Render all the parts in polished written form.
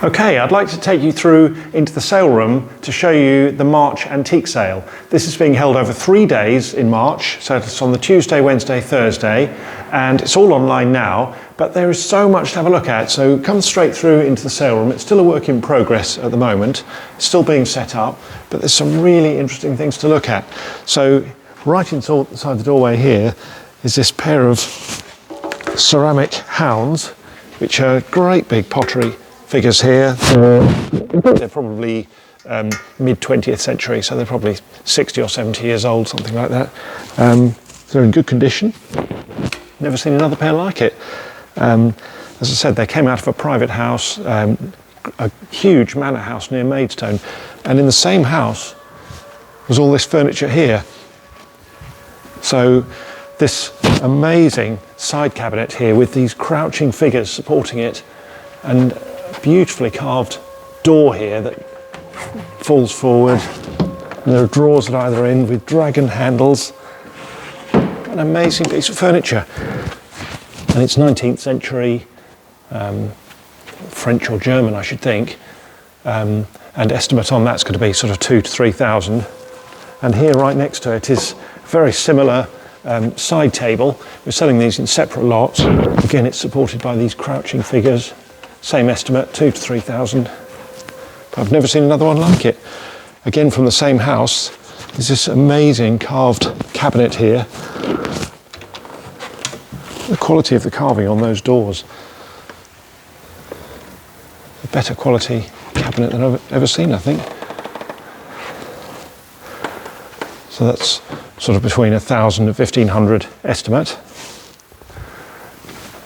Okay, I'd like to take you through into the sale room to show you the March antique sale. This is being held over 3 days in March, so it's on the Tuesday, Wednesday, Thursday, and it's all online now, but there is so much to have a look at, so come straight through into the sale room. It's still a work in progress at the moment, it's still being set up, but there's some really interesting things to look at. So right inside the doorway here is this pair of ceramic Hounds, which are great big pottery figures here. They're probably mid-20th century, so they're probably 60 or 70 years old, something like that. They're in good condition. Never seen another pair like it. As I said, they came out of a private house, a huge manor house near Maidstone, and in the same house was all this furniture here. So this amazing side cabinet here with these crouching figures supporting it, and beautifully carved door here that falls forward, and there are drawers at either end with dragon handles. An amazing piece of furniture, and it's 19th century French or German, I should think, and estimate on that's going to be sort of 2,000 to 3,000. And here right next to it is a very similar side table. We're selling these in separate lots. Again, it's supported by these crouching figures. Same estimate, 2,000 to 3,000. But I've never seen another one like it. Again, from the same house, is this amazing carved cabinet here. The quality of the carving on those doors. A better quality cabinet than I've ever seen, I think. So that's sort of between 1,000 and 1,500 estimate.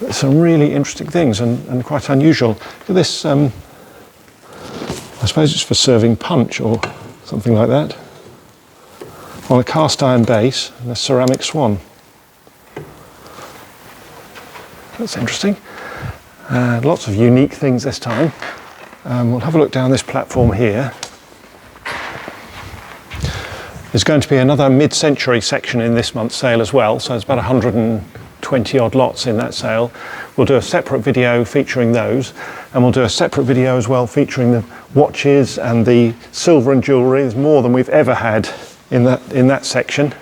Some really interesting things and quite unusual. Look at this, I suppose it's for serving punch or something like that. On a cast iron base and a ceramic swan. That's interesting. Lots of unique things this time. We'll have a look down this platform here. There's going to be another mid-century section in this month's sale as well, so there's about 120 odd lots in that sale. We'll do a separate video featuring those, and we'll do a separate video as well featuring the watches and the silver and jewellery. There's more than we've ever had in that section,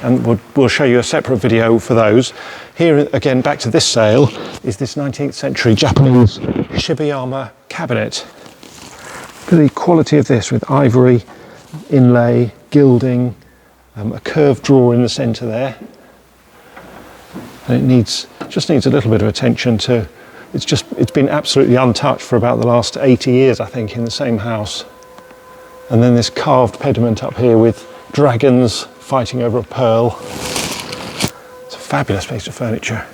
and we'll show you a separate video for those. Here again, back to this sale, is this 19th century Japanese Shibayama cabinet. Look at the quality of this with ivory inlay, gilding, a curved drawer in the centre there. And it just needs a little bit of attention to, it's been absolutely untouched for about the last 80 years, I think, in the same house. And then this carved pediment up here with dragons fighting over a pearl. It's a fabulous piece of furniture.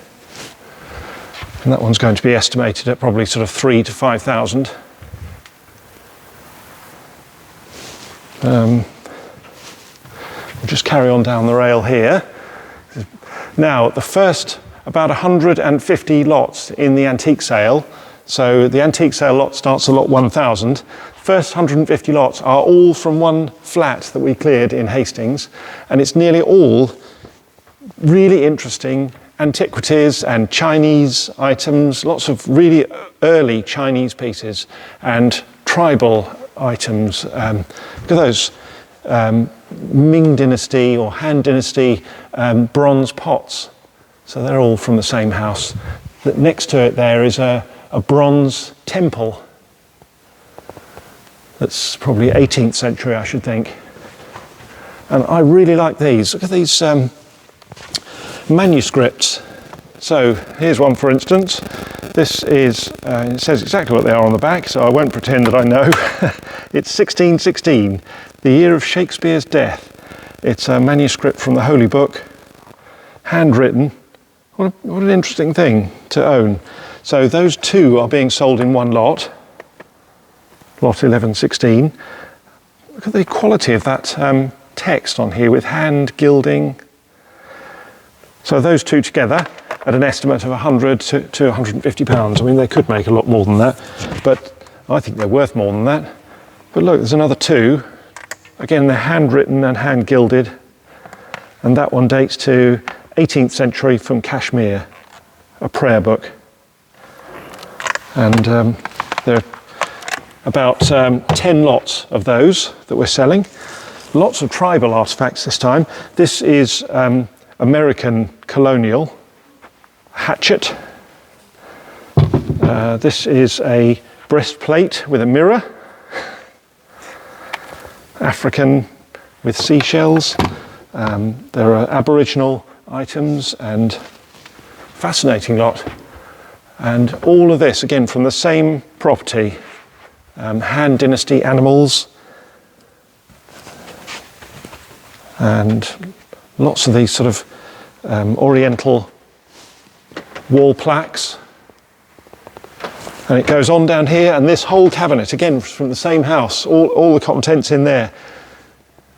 And that one's going to be estimated at probably sort of 3,000 to 5,000. We'll just carry on down the rail here. Now, the first about 150 lots in the antique sale, so the antique sale lot starts at lot 1,000. First 150 lots are all from one flat that we cleared in Hastings, and it's nearly all really interesting antiquities and Chinese items, lots of really early Chinese pieces and tribal items. Look at those Ming Dynasty or Han Dynasty bronze pots. So they're all from the same house. Next to it there is a bronze temple. That's probably 18th century, I should think. And I really like these. Look at these manuscripts. So here's one, for instance. This is, it says exactly what they are on the back, so I won't pretend that I know. It's 1616, the year of Shakespeare's death. It's a manuscript from the Holy Book, handwritten. What an interesting thing to own. So those two are being sold in one lot, lot 1116. Look at the quality of that text on here with hand gilding. So those two together at an estimate of 100 to 150 pounds. I mean, they could make a lot more than that, but I think they're worth more than that. But look, there's another two. Again, they're handwritten and hand gilded, and that one dates to 18th century from Kashmir, a prayer book. And they're about 10 lots of those that we're selling. Lots of tribal artifacts this time. This is American colonial hatchet. This is a breastplate with a mirror. African with seashells. There are Aboriginal items and fascinating lot. And all of this, again, from the same property. Han Dynasty animals. And lots of these sort of oriental wall plaques. And it goes on down here, and this whole cabinet, again from the same house, all the contents in there.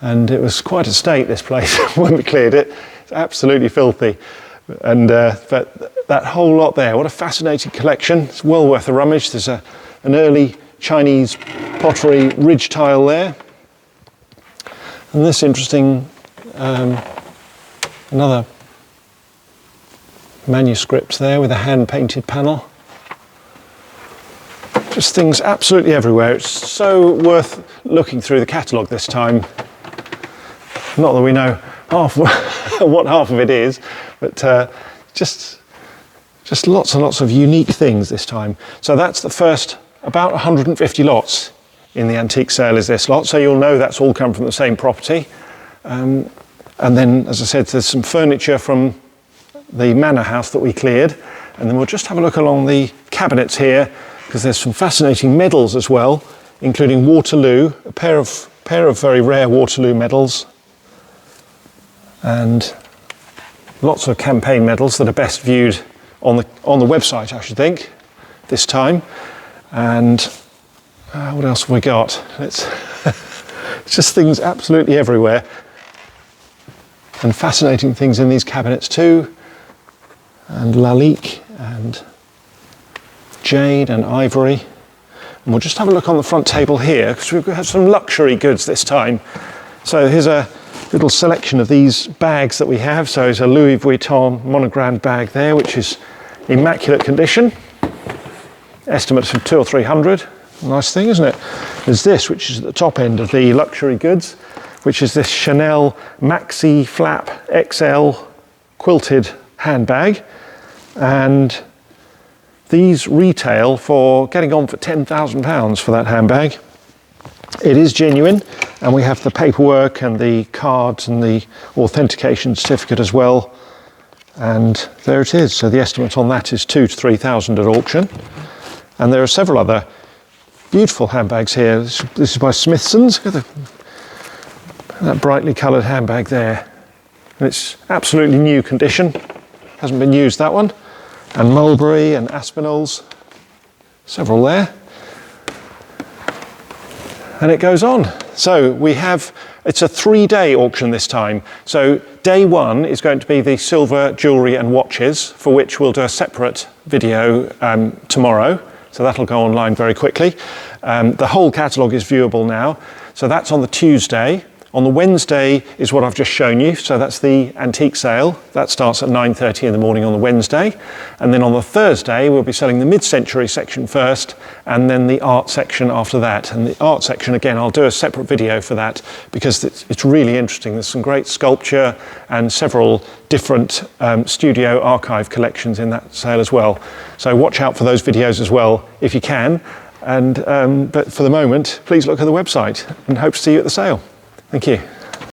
And it was quite a state, this place, when we cleared it. It's absolutely filthy. And but that whole lot there, what a fascinating collection. It's well worth a rummage. There's an early Chinese pottery ridge tile there. And this interesting, another manuscript there with a hand-painted panel. Just things absolutely everywhere. It's so worth looking through the catalogue this time. Not that we know what half of it is, but just lots and lots of unique things this time. So that's the first, about 150 lots in the antique sale is this lot, so you'll know that's all come from the same property. And then, as I said, there's some furniture from the manor house that we cleared, and then we'll just have a look along the cabinets here, because there's some fascinating medals as well, including Waterloo, a pair of very rare Waterloo medals, and lots of campaign medals that are best viewed on the website, I should think, this time. And what else have we got? It's just things absolutely everywhere, and fascinating things in these cabinets too, and lalique and jade and ivory. And we'll just have a look on the front table here, because we've got some luxury goods this time. So here's a little selection of these bags that we have. So there's a Louis Vuitton monogram bag there, which is immaculate condition. Estimates of 200 or 300. Nice thing, isn't it? There's this, which is at the top end of the luxury goods, which is this Chanel Maxi Flap XL quilted handbag. And these retail for getting on for £10,000 for that handbag. It is genuine, and we have the paperwork and the cards and the authentication certificate as well. And there it is. So the estimate on that is 2,000 to 3,000 at auction. And there are several other beautiful handbags here. This is by Smithson's. Look at that brightly coloured handbag there. And it's absolutely new condition. Hasn't been used, that one. And Mulberry and Aspinalls. Several there. And it goes on. So we have, it's a 3-day auction this time. So day one is going to be the silver jewellery and watches, for which we'll do a separate video tomorrow. So that'll go online very quickly. The whole catalogue is viewable now. So that's on the Tuesday. On the Wednesday is what I've just shown you. So that's the antique sale. That starts at 9:30 in the morning on the Wednesday. And then on the Thursday, we'll be selling the mid-century section first, and then the art section after that. And the art section, again, I'll do a separate video for that, because it's really interesting. There's some great sculpture and several different studio archive collections in that sale as well. So watch out for those videos as well, if you can. And but for the moment, please look at the website, and hope to see you at the sale. Thank you.